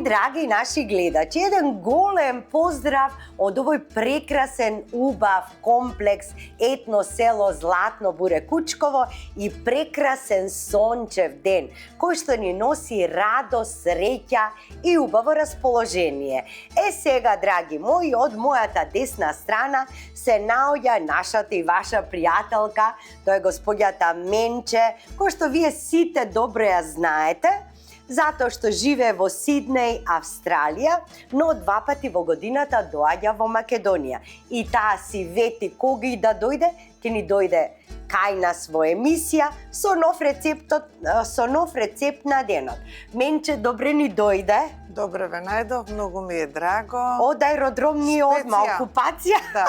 драги наши гледачи, еден голем поздрав од овој прекрасен, убав комплекс етно село Златно Буре Кучково и прекрасен сончев ден, кој што ни носи радост, среќа и убаво расположение. Сега, драги мои, од мојата десна страна се наоѓа нашата и ваша пријателка, тоа е господјата Менче, кој што вие сите добро ја знаете, затоа што живее во Сиднеј, Австралија, но 2 пати во годината доаѓа во Македонија. И таа си вети кога и да дојде, ќе ни дојде кај нас во емисија со нов рецепт на денот. Менче, добре ни дојде. Добре ве најдов, многу ми е драго. Од аеродром ни одма окупација. Да.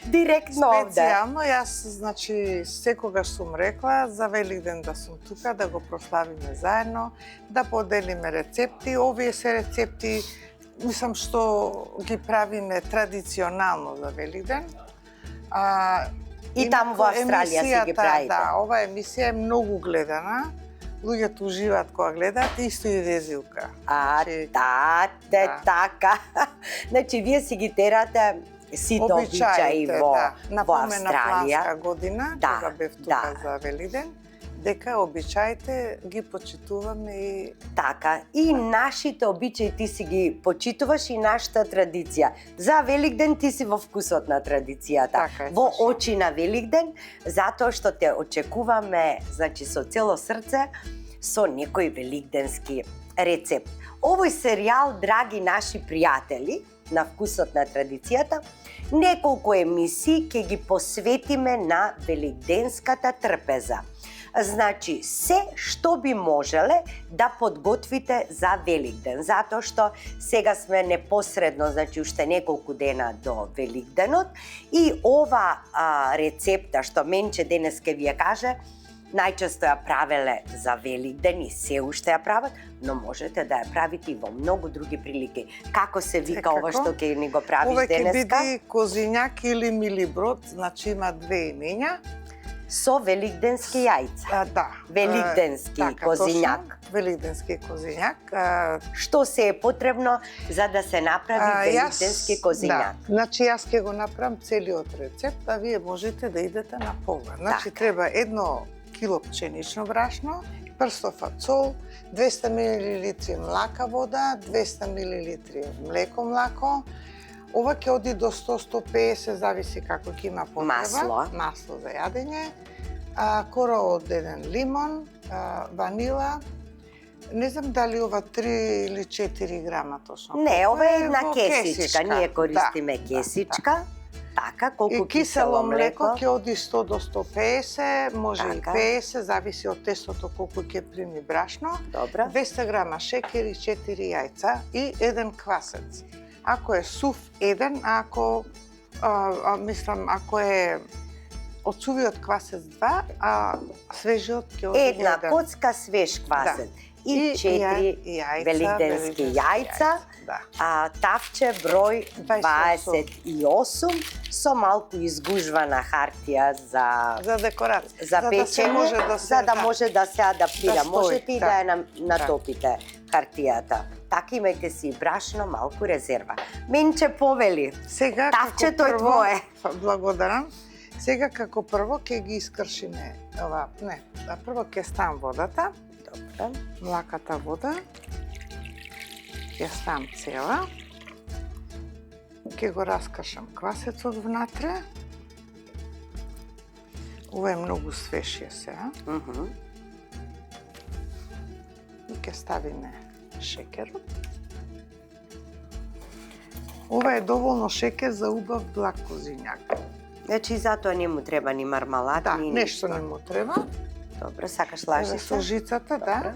Директно овде. Специјално, јас, значи, секогаш сум рекла за Великден да сум тука, да го прославиме заедно, да поделиме рецепти. Овие се рецепти, мислам што ги правиме традиционално за Великден. И таму во Австралија си ги правите. Да, ова емисија е многу гледана. Луѓето уживаат кога гледаат, исто и Везилка. Така. Значи, вие си ги терате сите обичаи во Австралија. Планска година, кога бев тука за Великден, дека обичаите ги почитуваме и... Така, и нашите обичаи ти си ги почитуваш и нашата традиција. За Великден ти си во вкусот на традицијата. Така е, во очи на Великден, затоа што те очекуваме, значи, со цело срце, со некој великденски рецепт. Овој серијал, драги наши пријатели, на вкусот на традицијата, неколку емисии ќе ги посветиме на великденската трпеза. Значи, се што би можеле да подготвите за Великден, затоа што сега сме непосредно, значи уште неколку дена до Великденот и ова рецепта што Менче денес ке ви ја каже, најчесто ја правеле за Великден и се уште ја прават, но можете да ја правите и во многу други прилики. Како се вика ова што ќе ни го правиш денеска? Ова ќе биде козињак или милиброд, значи има 2 имења. Со великденски јајца. Да. Великденски козињак. Великденски козињак. Што се е потребно за да се направи великденски козињак? Да. Значи, јас ќе го направам целиот рецепт, а вие можете да идете на полга. Значи, треба 1 кило пченично брашно, прстов фацол, 200 мл млака вода, 200 мл млеко. Ова ќе оди до 100-150, зависи како ќе има потреба. Масло за јадење. Кора од 1 лимон, ванила. Не знам дали ова 3 или 4 грама точно. Не, ова е една кесичка. Ние користиме кесичка. Така, колку кисело млеко ќе оди 100 до 150, може и 50, зависи од тестото колку ќе прими брашно. 200 грама шекер и 4 јајца и 1 квасец. Ако е сув, 1, ако е од сувиот квасец 2, а свежиот ќе оди 1. Една коцка свеж квасец. И 4 великденски јајца, тавче број 28 со малку изгужвана хартија за декорација, за печење, за да може да се адаптира. Можете и да ја натопите хартијата. Така имајте си брашно, малку резерва. Менче, повели. Сега тавчето е твое. Благодарам. Сега како прво ќе ги искршиме ова, прво ќе ставам водата. Добре. Млаката вода. Ја ставам цела. Ќе го раскашам квасецот внатре. Ова е многу свеж сега. И ќе ставиме шекерот. Ова е доволно шекер за убав благ козињак. Значи, затоа не му треба ни мармалад, ни нешто не му треба. Добре, сакаш лажица? Со жицата, да.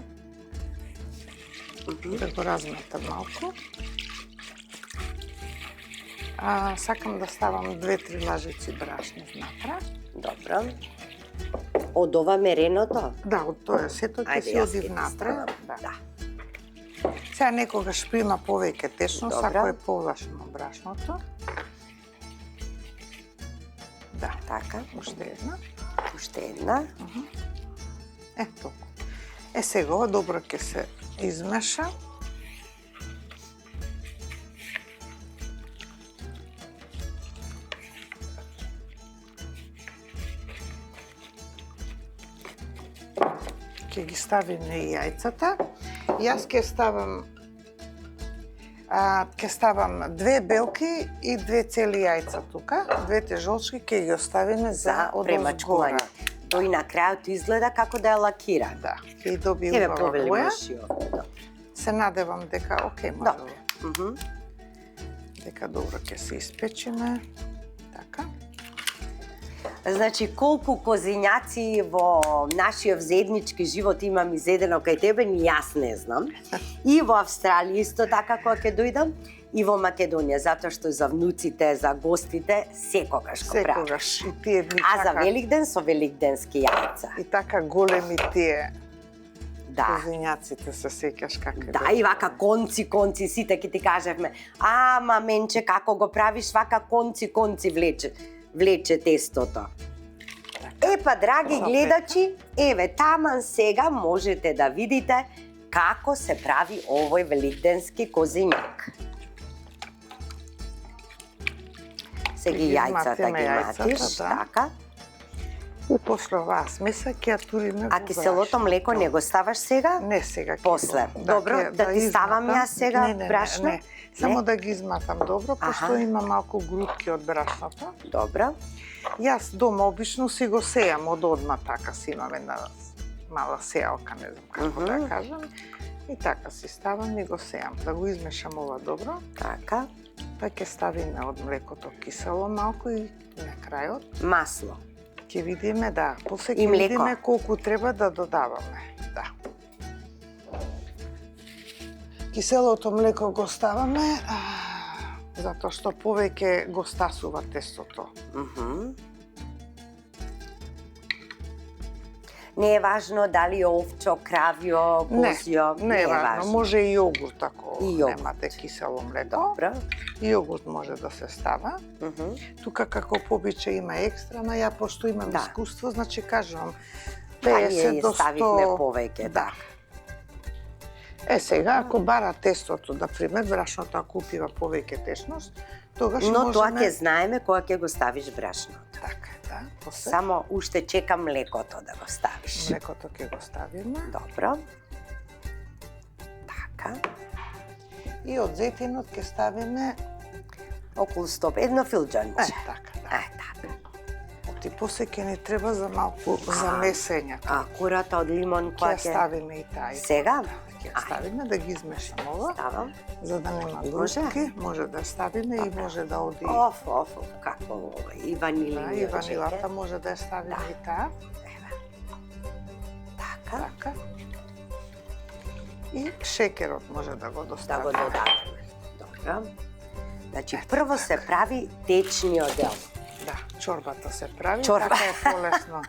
Да го разметам малку. Сакам да ставам 2-3 лажици брашно внатре. Добре. Од ова мереното? Да, од тоа сето ќе си оди внатре. Да. Сега некогаш прима повеќе течност, ако е повлашено брашното. Да, така, уште една. Уште една. Толку. Сега ова добро ќе се измеша. ќе ги ставиме и јајцата. Јас ќе ставам 2 белки и 2 цели јајца тука. Двете жолчки ќе ги оставиме за премачкување. Тој на крајот изгледа како да е лакиран. Да, ќе доби Еве убава повели боја. маши овде. Се надевам дека окей може. Добро. Дека добро ќе се испечеме. Така. Значи, колку козињаци во нашиот заеднички живот имам изедено кај тебе, ни јас не знам. И во Австралија исто така кога ќе дојдам, и во Македонија, затоа што за внуците, за гостите, секогаш го правам. Секогаш и тие дни А за Великден со великденски јајца. И така големи тие Да. козињаците се сеќаш како Да, и вака конци, сите ќе ти кажевме, ама менче како го правиш вака конци влече тестото. Епа, драги гледачи, еве таман сега можете да видите како се прави овој великденски козињак. Сега јајцата ги матиш, така. И после оваа смеса ќе ја туриме во А киселото млеко не го ставаш сега? Не сега. После. Добро, да ти ставам јас сега брашно? Не. Само да ги изматам добро, пошто има малку грудки од брашното. Добро. Јас дома обично си го сејам од одма, така си имаме една мала сеалка, не знам како да кажам. И така си ставам и го сејам. Да го измешам ова добро. Така. Па ќе ставиме од млекото кисело малку и на крајот масло. Ќе видиме, да, после ќе видиме колку треба да додаваме. Да. Киселото млеко го ставаме затоа што повеќе го стасува тестото. Не е важно дали овчо, кравјо, козјо, не е важно. Може и јогурт ако немате кисело млеко. Добро. Јогурт може да се става. Тука како повеќе има екстра, ама ја пошто имам искуство, значи кажувам 50 до 100. Ставивме повеќе, да. Сега ако бара тестото, да пример, брашното ако упива повеќе течност, тогаш можеме... Но тоа ќе знаеме кога ќе го ставиш брашното. Така, да. После... Само уште чекам млекото да го ставиш. Млекото ќе го ставиме. Добро. Така. И од зетинот ќе ставиме околу 100, едно филџанче. Така, да. Така. И после ќе не треба за малку замесење. Курата од лимон која ќе ставиме и тај. Сега? Ќе ставиме да ги измешаме ова. Ставам. За да нема грудки, може да ставиме и може да оди. Какво ова? И ванилија. И ванилата може да ја ставиме и таа. Така. Така. И шекерот може да го доставиме. Да го додадеме. Добро. Значи прво се прави течниот дел. Да, чорбата се прави, така е полесно.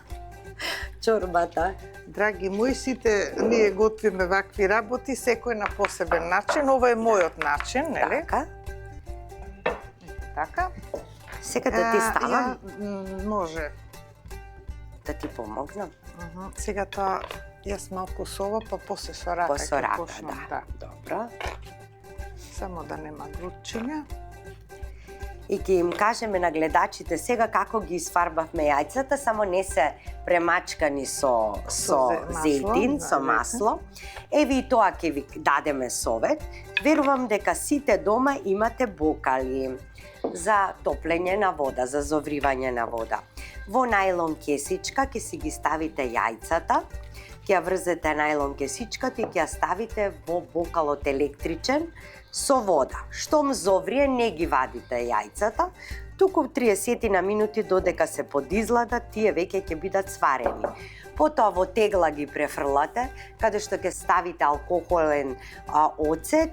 Чорбата. Драги мои, сите ние готвиме вакви работи, секој на посебен начин. Ова е мојот начин, нели? Така. Така. Сега да ти ставам? Може. Да ти помогнам? Сега тоа, јас малку со ова, па после со рака. Со рака, да. Добро. Само да нема грудчиња. И ќе им кажеме на гледачите сега како ги изфарбавме јајцата, само не се премачкани со зејтин, со масло. Еве и тоа ќе ви дадеме совет. Верувам дека сите дома имате бокали за топлење на вода, за зовривање на вода. Во најлон кесичка ќе си ги ставите јајцата, ќе ја врзете најлон кесичката и ќе ја ставите во бокалот електричен со вода. Штом зоврие, не ги вадите јајцата, туку 30 на минути додека се подизладат, тие веќе ќе бидат сварени. Потоа во тегла ги префрлате, каде што ќе ставите алкохолен оцет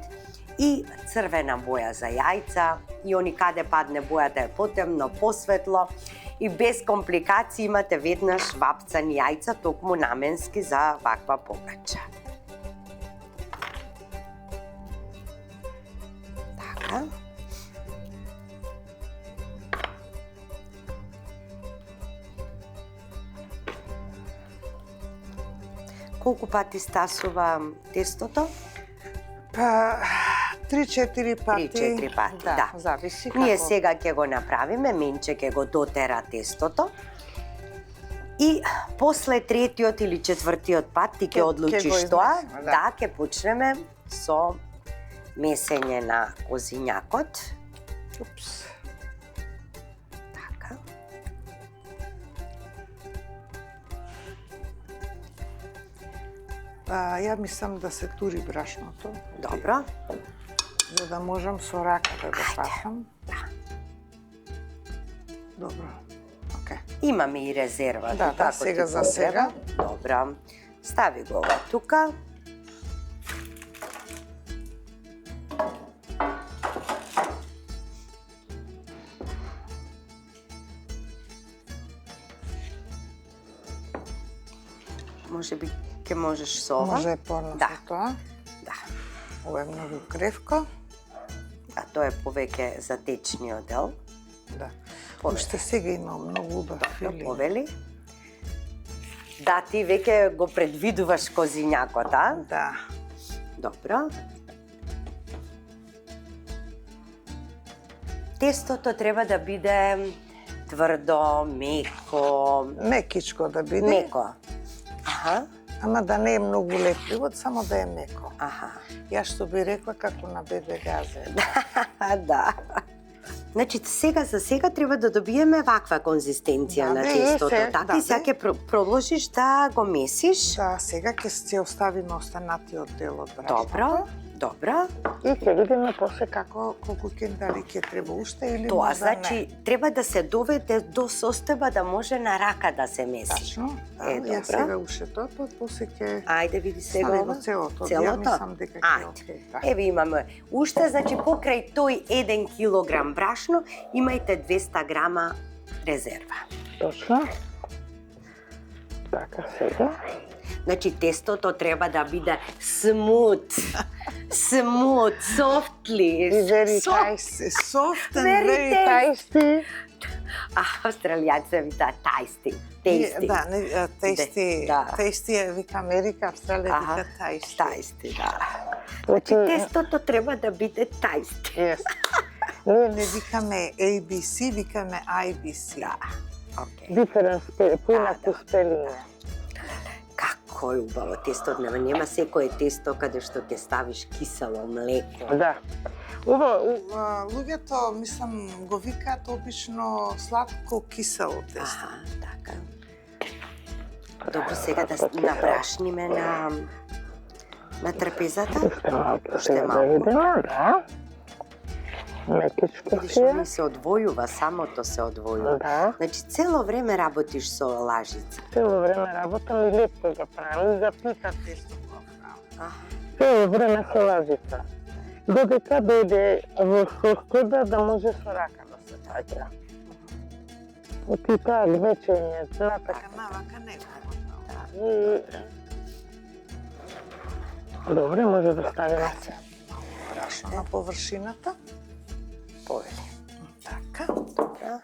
и црвена боја за јајца, и они каде падне бојата е потемно, посветло, и без компликации имате веднаш вапцани јајца, токму наменски за ваква погача. Така. Колку пати стасува тестото? Па 3-4 пати. 3-4 пати, да. Зависи како. Ние сега ќе го направиме, менче ќе го дотера тестото. И после третиот или четвртиот пат ти ќе одлучиш тоа, да, ќе почнеме со месење на козињакот. Упс. Така. Ја мислам да се тури брашното. Добро. За да можам со рака да го пасам. Да. Добро. Океј. Имаме и резерва. Да, сега за сега. Добро. Стави го ова тука. Може би ќе можеш со ова. Може порно Да. со тоа. Да. Ова е многу кревко. А тоа е повеќе за течниот дел. Да. Повели. Уште сега има многу убав филинг. Повели. Да, ти веќе го предвидуваш козињакот, а? Да. Добро. Тестото треба да биде тврдо, меко, Мекичко да биде. меко. Аха, Ама да не е многу лепливо, само да е меко. аха. Ја што би рекла како на бебе газе. Да. Значи, за сега треба да добиеме ваква конзистенција на тестото. Така и сега ќе продолжиш да го месиш. Да, сега ќе оставиме останатиот дел од брашното. Добро, добро. И ќе видиме после колку дали ќе треба уште или Тоа можда значи треба да се доведе до состојба да може на рака да се меси. Тачно. Да, Е, ја добро. сега уште тоа, после ќе Ајде види сега стави ова. го целото. Ја Целото? мислам дека ќе е Ајде. окей. Да. Еве имаме уште, значи покрај тој 1 килограм брашно, имајте 200 грама резерва. Точно. Така сега. Значи тестото треба да биде смут, софтли, Very tasty. Soft and Very very tasty. Австралијаците вика tasty. Да, tasty. Да. Tasty вика Америка, Австралија Аха, вика tasty. Tasty, да. Значи тестото треба да биде tasty. Yes. Ние не викаме ABC, викаме IBC. Да. Океј. Different поинаку спелиње. Како е убаво тесто, нема секое тесто каде што ќе ставиш кисело млеко. Да. Ова, луѓето, мислам, го викаат обично сладко кисело тесто. Аха, така. Добро, сега да набрашниме на трапезата. Уште малку. Да. Мекичко Видиш, си е. они се одвојува, самото се одвојува. Да. Значи, цело време работиш со лажица. Цело време работам и лепко го правам, и за пика тесто го правам. Аха. Цело време со лажица. Додека дојде во состојба да може со рака да се паѓа. И така, вечење, натака, навака не го. Добре, може да ставиме се. Брашно на површината. Повели. Така. Добро.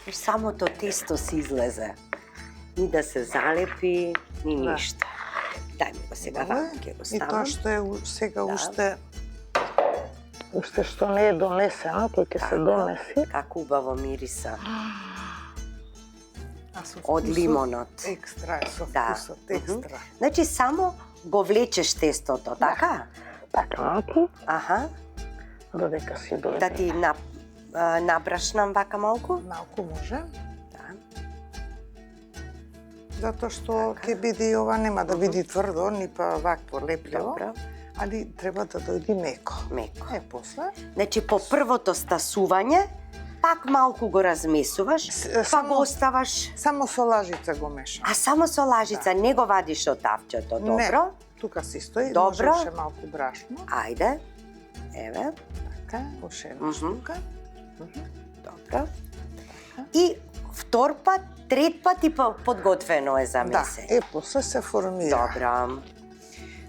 И самото тесто си излезе. Ни да се залепи, ни Да. ништо. Дај ми го сега вака, ќе го И ставам. тоа што е сега Да. уште што не е донесено, тој ќе се Така. донеси. Како убаво мириса Со од вкусот лимонот. Екстра е со Да. вкусот, екстра. Значи само го влечеш тестото, така? Така малку, Аха. додека си дојде. Да ти набрашнам вака малку? Малку може. Да. Затоа што ќе биде и ова, нема да биде тврдо, ни па вакво лепливо, Добро. али треба да дојде меко. Меко. После? Значи по првото стасување, пак малку го размесуваш, па само- го оставаш, Само со лажица го мешам. а само со лажица, не го вадиш од тавчето, добро? Тука си стои, Добро. може уште малку брашно. Ајде. Еве, Така, уште една Мгм. штука. добро. И втор пат, трет пат и подготвено е за Да, месење. после се формира. Добро.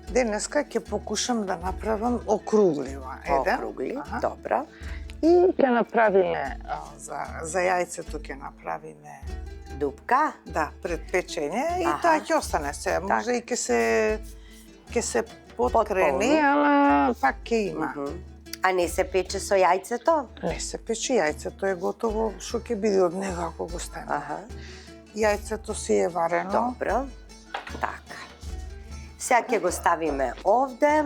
Денеска ќе покушам да направам округлива. Еден. Округли, Аха. добро. И ќе направиме за јајцето ќе направиме Дупка? да, пред печење и Аха. тоа ќе остане се. Може и ќе се поткрени, Потполни. ама пак ќе има. А не се пече со јајцето? Не се пече, јајцето е готово, што ќе биде од него ако го ставиме. Аха. Јајцето си е варено. Добро. Така. Сега ќе го ставиме овде,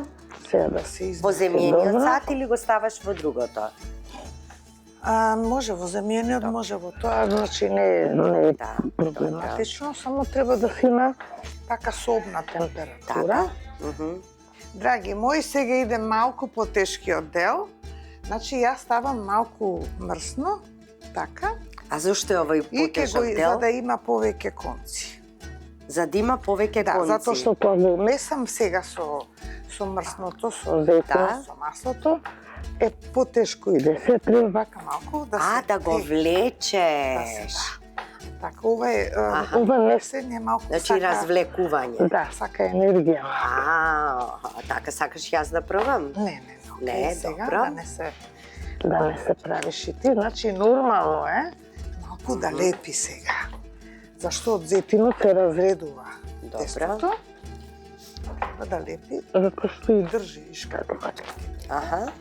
Сега да се извади. во земјениот сат или го ставаш во другото? Може во земјениот, може во тоа, значи не е Да, проблематично, само треба да си има така собна температура. Така. Драги мои, сега иде малку потешкиот дел. Значи јас ставам малку мрсно, така, А зошто е овој и ќе потешок го дел? за да има повеќе конци. За да има повеќе Да, конци. затоа што тоа го месам сега со мрсното, со зетино, со маслото, е потешко иде. Се треба вака малку да се Да го влечеш. Така, ова е Аха. ова месење е малку Значи сака. развлекување. Да, сака енергија. Така сакаш јас да пробам? Не, Не, сега добро. да не се правиш и ти, значи нормално е малку да лепи сега. Зашто од зетинот се разредува Добро. тестото. Треба да лепи, Затоа што и држи ишката. Аха.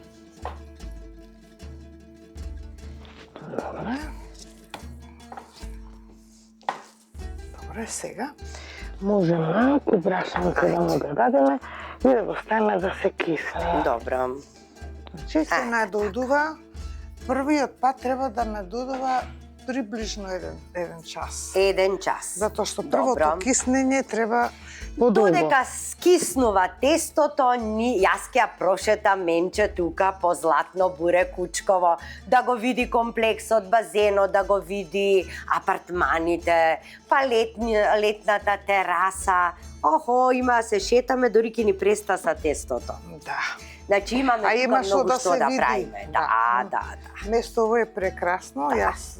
Добре. Добре, сега може малку брашенце да му додадеме и да го ставиме да се кисне. Добро. значи се надојдува. Првиот пат треба да надојдува приближно еден час. 1 час. Затоа што Добро. првото киснење треба подолго. Додека скиснува тестото, јас ќе ја прошетам менче тука по Златно буре Кучково, да го види комплексот, базенот, да го види апартманите, па летната тераса. Охо, има се шетаме, дори ќе ни преста са тестото. Да. Значи имаме А има тука многу да што се да види. правиме. Да. Место ово е прекрасно. Јас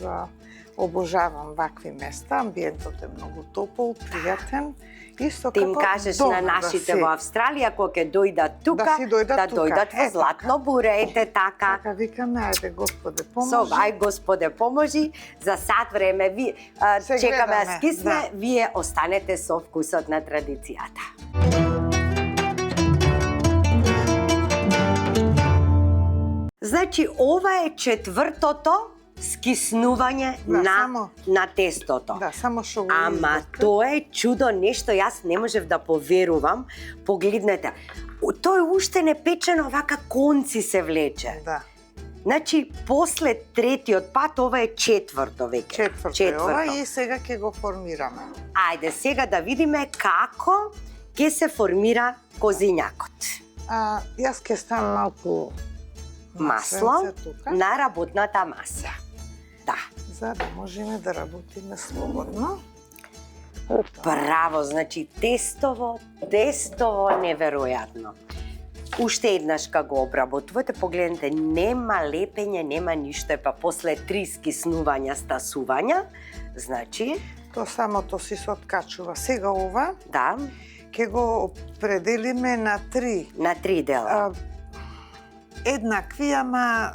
обожавам вакви места. Амбиентот е многу топол, пријатен. Исто Ти им како кажеш дом на да нашите си. во Австралија, кога ќе дојдат тука, Да си дојдат тука. дојдат во Е, Златно буре, ете така. Така викаме, ајде Господе поможи. Со, ај Господе поможи, за сат време ви Се чекаме да гледаме, скисне, да. вие останете со вкусот на традицијата. Значи, ова е четвртото скиснување Да, на тестото. Да, само што го Ама извадка. тоа е чудо, нешто јас не можев да поверувам. Погледнете, тој уште не печено, вака конци се влече. Да. Значи, после третиот пат, ова е четврто веќе. Четврто е ова и сега ќе го формираме. Ајде сега да видиме како ќе се формира козињакот. Јас ќе ставам малку Масло масленце тука, на работната маса. Да. за да можеме да работиме слободно. Браво, значи тестово неверојатно. Уште еднаш кога го обработувате, погледнете, нема лепење, нема ништо, па после 3 скиснувања, стасувања, значи, То самото си се откачува. Сега ова да, ќе го определиме на 3. на 3 дела. Еднакви, ама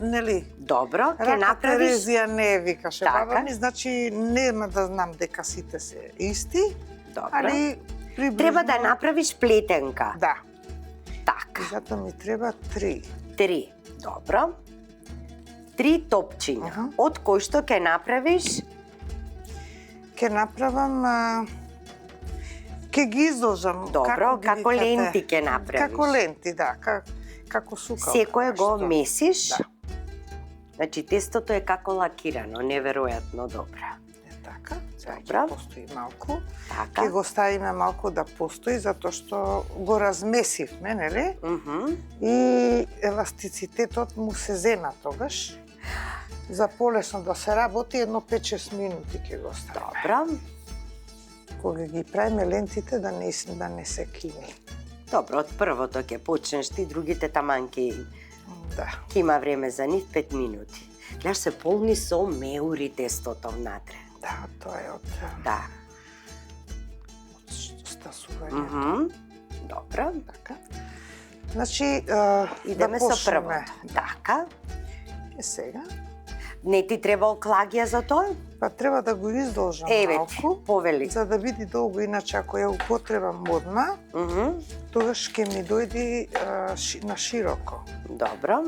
нели? Добро, ќе Рака направиш Терезија не викаше Така. баба ми, значи нема да знам дека сите се исти, добро. али приближно... Треба да направиш плетенка. Да, Така, и затоа ми треба 3. 3. Добро. 3 топчиња, Аха. од кои што ќе направиш Ќе направам, ќе ги изложам. Добро, ги како викате? ленти ќе направиш. Како ленти, да, како сукалка. секое го нешто. месиш. Да. Значи тестото е како лакирано, неверојатно добро. Е така, сега Добро. ќе постои малку. Така. Ќе го ставиме малку да постои, затоа што го размесивме, нели? И еластицитетот му се зема тогаш. За полесно да се работи, едно 5-6 минути ќе го ставиме. Добро. Кога ги правиме лентите да не се кини. Добро, од првото ќе почнеш ти, другите таман ќе Да. има време за нив 5 минути. Гледаш се полни со меури тестото внатре. Да, тоа е од Да. стасување. Добро. Така. Значи, Идеме да со почнеме. првото. Така. Сега, Не ти требал клагија за тоа? па треба да го издолжам Еве, малку, повели. за да биде долго, иначе ако ја употребам одма, тогаш ќе ми дојде на широко. Добро.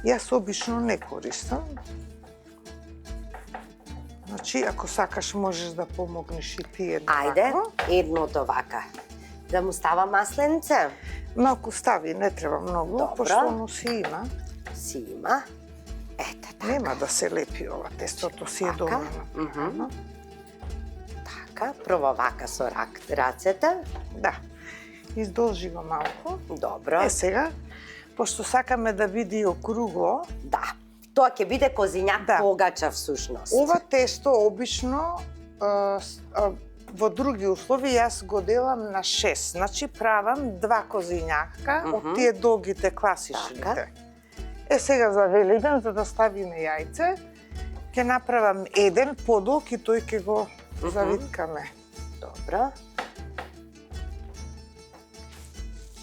Јас обично не користам. Значи, ако сакаш, можеш да помогнеш и ти едно Ајде, вакво. едното вака. Да му става масленце? Малку стави, не треба многу, Добро. пошто оно си има. Си има. Ете, така. Нема да се лепи ова, тестото си е Така. доволно. Мгм. Така, прво вака со рацете. Да. Издолжи го малку. Добро. Сега, пошто сакаме да биде округло, Да. Тоа ќе биде козињак Да. погача всушност. ова тесто обично во други услови јас го делам на 6. Значи правам 2 козињака од тие долгите класичните. Така. Сега за Велиген, за да ставиме јајце, ќе направам еден подолг и тој ќе го завиткаме. Добро.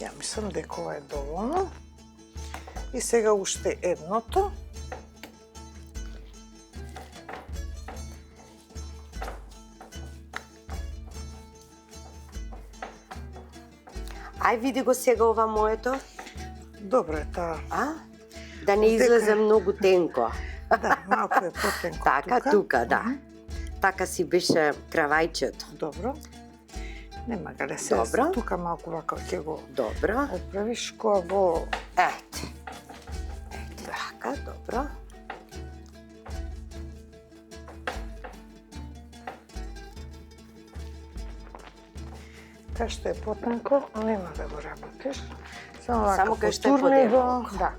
Ја мислам дека ова е доволно. И сега уште едното. Ај види го сега ова моето. Добро е таа. А? Да не излезе многу тенко. Да, малку е потенко Така, тука, да. Така си беше кравајчето. Добро. Нема гале се. Добро. Тука малку вака ќе го Добро. оправиш кога го... Ете. Ете, така, добро. Кај што е потенко, нема да го работиш. Само вака Само кај што е потурни го, подебелко. да.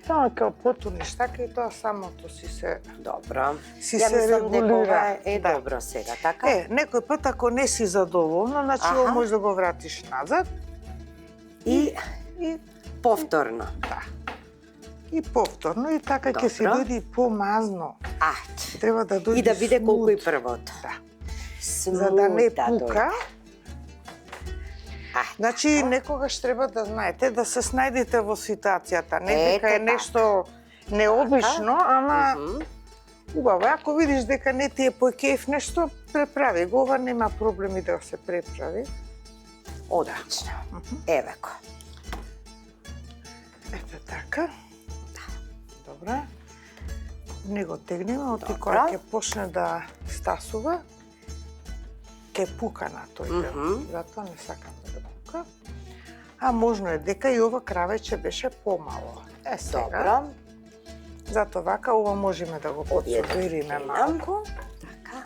Само кај потурниш така и тоа самото си се Добро. си Ја се мислам дека ова регулира. е Да. добро сега, така? Некој пат ако не си задоволна, значи Аха. ова можеш да го вратиш назад И и повторно. да. И повторно и така ќе си Добро. дојде и помазно. Ајде. Треба да дојде И да биде колку и смут. првото. Да. Смут За да не да пука. дојде. Ајде. Значи, некогаш треба да знаете да се снајдете во ситуацијата. Не Ете дека е така. нешто необично, ама Мгм. убаво. Ако видиш дека не ти е по кејф нешто, преправи го. Ова нема проблеми да се преправи. Одлично. Еве го. Ете така. Добра. Не го тегнеме, оти Добро. кога ќе почне да стасува, ќе пука на тој дел. Мгм. Затоа не сакам да пука. А можно е дека и ова кравеќе беше помало. Сега. Добро. Затоа вака ова можеме да го подсобириме Одједно малку. Така.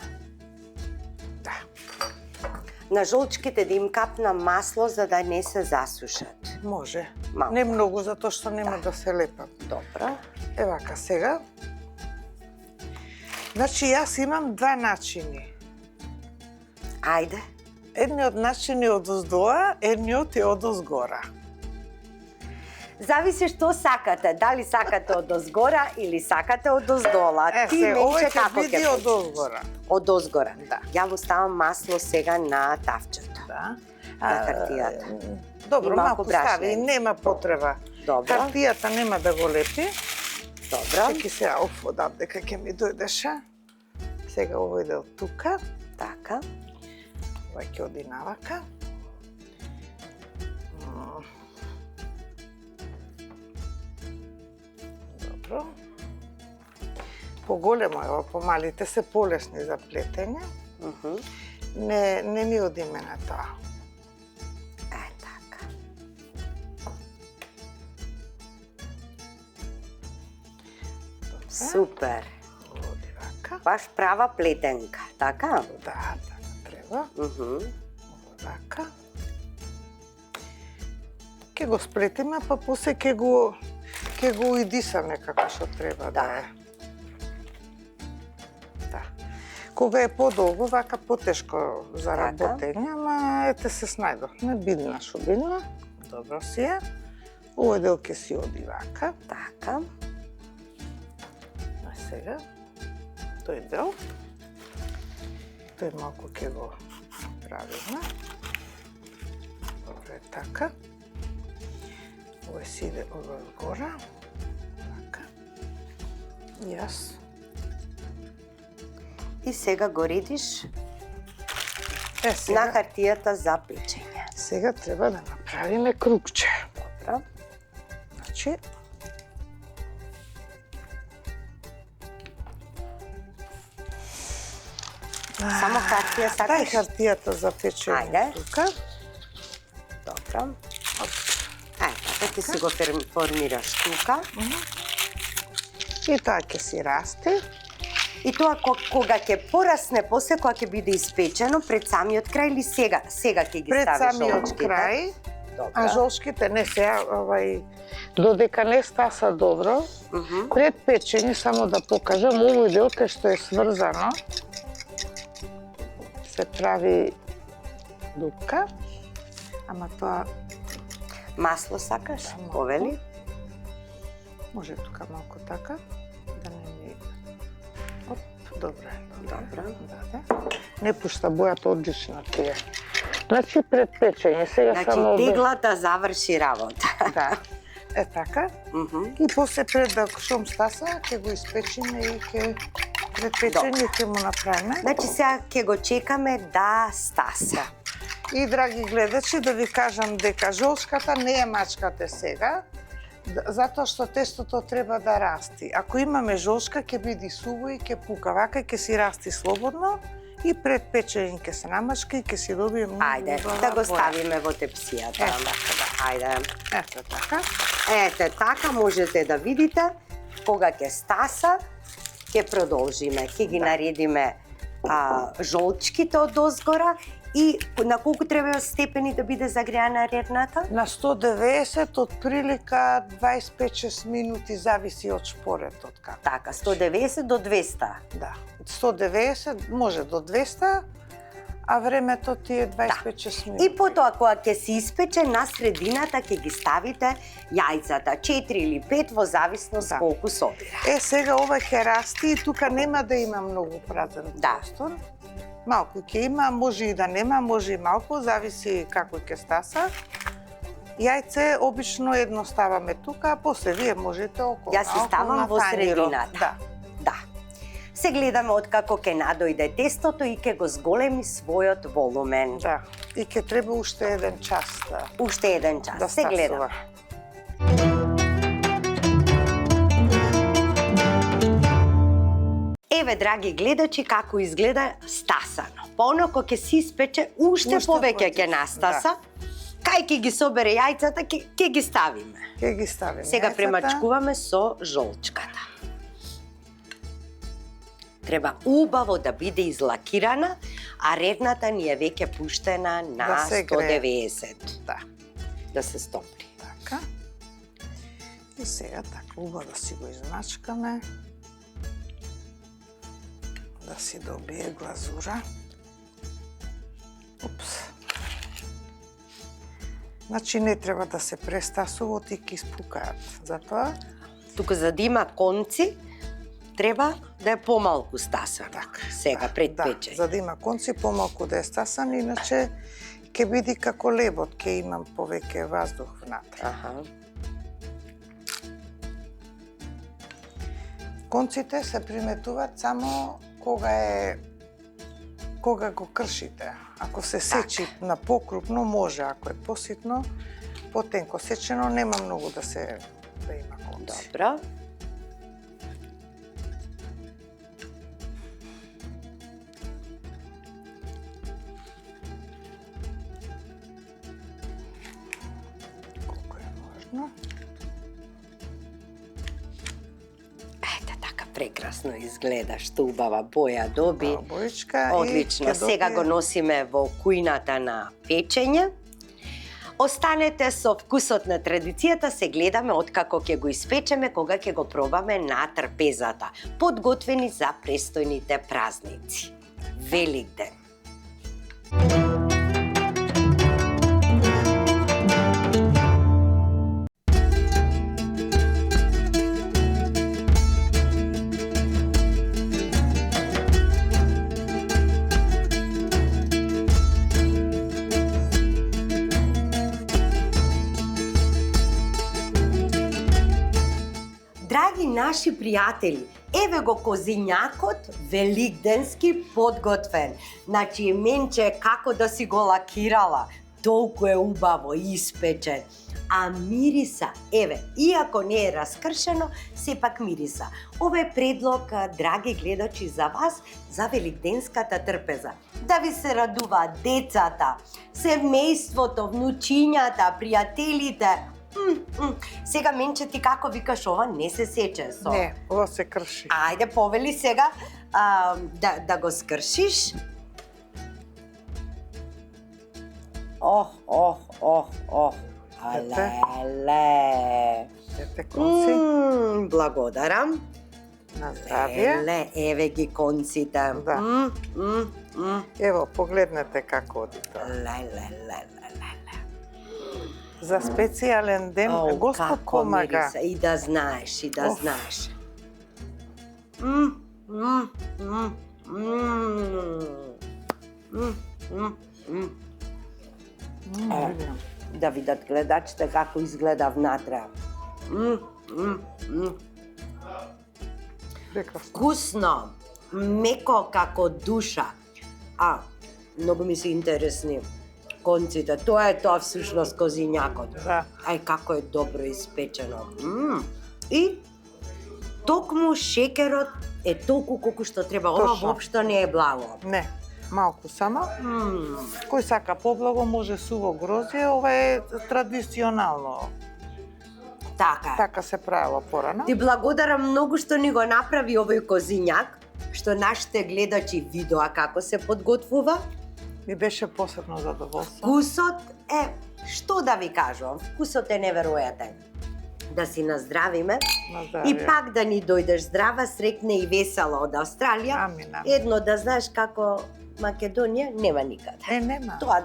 Да. На жолчките да им капна масло за да не се засушат. Може. Малку. Не многу, затоа што нема да се лепат. Добро. Вака сега. Значи јас имам 2 начини. Ајде. Едниот начин е одоздоа, едниот е одозгора. Зависи што сакате, дали сакате од озгора или сакате од оздола. Ти се, овој менче ќе како биде ќе одозгора. Од озгора. Да. Ја му ставам масло сега на тавчето. Да. На хартијата. Добро, И малку малку брашно. стави, нема потреба. Добро. Хартијата нема да го лепи. Добро. Чеки сега, одам дека ќе ми дојдеше. Сега овој дел тука, Така. ова ќе оди навака. Добро. Поголемо е ова, помалите се полесни за плетење. Мгм. Не ми одиме на тоа. Така. Супер. Оди вака. Баш права плетенка, така? Да, така треба. Мгм. Вака. Ќе го сплетиме, па после ќе го уидисаме како што треба да е. Да. Кога е подолго, вака потешко за Така. работење, ама ете се снајдовме, бидна шо бидна. Добро си е. Овој дел ќе си оди вака. Така. А сега, тој дел, тој малку ќе го правиме. Добро е така. Овој си иде одгора. Така. Јас. И сега го редиш Е, на сега, хартијата за печење. сега треба да направиме кругче. Добро. Значи, Само хартија дај сакаш? хартијата за печење Ајде. тука. Добро. Така ти си го формираш тука. И тоа ќе си расте. И тоа кога ќе порасне, после кога ќе биде испечено, пред самиот крај или сега? Сега ќе ги Пред ставиш самиот жолчките? крај, Добро. а жолчките не сега, додека не стаса добро, Мгм. пред печење, само да покажам, овој дел кај што е сврзано, се прави дупка, ама тоа Масло сакаш? Да, Повели? може тука малку така, да не ми... Оп, добро е. Добро. Да. Не пушта бојата, одлично ти е. Значи пред печење, сега само... Значи, теглата заврши работа. Да, е така. Мгм. И после пред да шум стаса, ќе го испечеме и ќе пред печење ќе му направиме. Значи, сега ќе го чекаме да стаса. И драги гледачи, да ви кажам дека жолчката не ја мачкате сега, затоа што тестото треба да расти. Ако имаме жолчка, ќе биде суво и ќе пука, вака ќе си расти слободно и пред печење ќе се намачка и ќе си добие многу Ајде, убава да го боја. ставиме во тепсијата. Е, така, Ајде. Ето така. Ете, така можете да видите, кога ќе стаса, ќе продолжиме. Ќе ги наредиме жолчките од озгора и на колку треба степени да биде загреана рерната? На 190 од прилика 25-6 минути, зависи од шпоретот како. Така, 190 до 200. Да, 190 може до 200, а времето ти е 25-6 минути. И потоа кога ќе се испече, на средината ќе ги ставите јајцата, 4 или 5 во зависност Да. колку собира. Сега ова ќе расти и тука нема да има многу празен Да. простор. Малку ќе има, може и да нема, може и малку, зависи како ќе стаса. Јајце обично едно ставаме тука, а после вие можете околу. Јас си ставам во средината. Да. Да. Се гледаме откако ќе надојде тестото и ќе го зголеми својот волумен. Да. И ќе треба уште еден час да, Уште еден час. да се гледаме. стасува. Еве, драги гледачи, како изгледа стасано. Поноко ќе се испече, уште повеќе ќе настаса. Кај ќе ги собере јајцата, ќе ги ставиме. Ќе ги ставиме. Сега јајцата. премачкуваме со жолчката. Треба убаво да биде излакирана, а рерната ни е веќе пуштена на Да се грее. 190. Да. Да се стопли. Така. И сега така убаво да си го измачкаме. Да си добие глазура. Упс. Значи не треба да се престасува, и ќе испукаат. Затоа Тука за да има конци, треба да е помалку стасана. така. Сега пред да, печење. за да има конци помалку да е стасан, иначе ќе биде како лебот, ќе имам повеќе воздух внатре. Аха. Конците се приметуваат само кога го кршите. Ако се сечи на покрупно може, ако е поситно, потенко сечено нема многу да има конци. Добро. Колку е можно. Ете така прекрасно изгледа, што убава боја доби. Боичка Одлично. и Сега го носиме во кујната на печење. Останете со вкусот на традицијата, се гледаме откако ќе го испечеме, кога ќе го пробаме на трпезата, подготвени за престојните празници. Великден. Драги наши пријатели, Еве го козињакот великденски подготвен. Значи, менче како да си го лакирала, толку е убаво испечен. А мириса, еве, иако не е раскршено, сепак мириса. Ова е предлог, драги гледачи, за вас, за великденската трпеза. Да ви се радуваат децата, семејството, внучињата, пријателите. Сега, менче, ти како викаш ова, не се сече со... Не, ова се крши. Ајде, повели сега да го скршиш. Ох. Алеле. Ете конци. Благодарам. На здравје. Еве ги конците. Да. Ево, погледнете како оди тоа. За специјален ден, Господ помага. И да знаеш, и да знаеш. Да видат гледачите како изгледа внатре. Прекрасно. Вкусно, меко како душа. Многу ми се интересни конците. Тоа е тоа всушност козињакот. Да. Ај, како е добро испечено. И токму шекерот е толку колку што треба. Ова Точно. воопшто не е благо. Не, малку само. Кој сака поблаго може суво грозје, ова е традиционално. Така. Така се правило порано. Ти благодарам многу што ни го направи овој козињак, што нашите гледачи видоа како се подготвува. Ми беше посебно задоволство. Вкусот е, што да ви кажувам, вкусот е неверојатен. Да си наздравиме На здравје. и пак да ни дојдеш здрава, срекна и весела од Австралија. Амин. Едно да знаеш како Македонија нема никаде. Нема. Тоа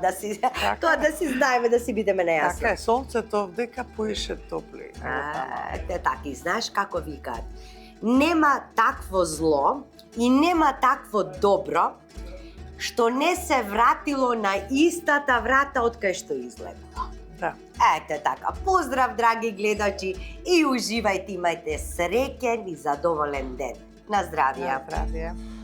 да си знаеме, да си бидеме најасно. Така е, сонцето овдека поише топли. Така и знаеш како викаат. Нема такво зло и нема такво добро што не се вратило на истата врата од кај што излегува. Да. Ете така, поздрав драги гледачи и уживајте, имајте среќен и задоволен ден. На здравје. На здравје.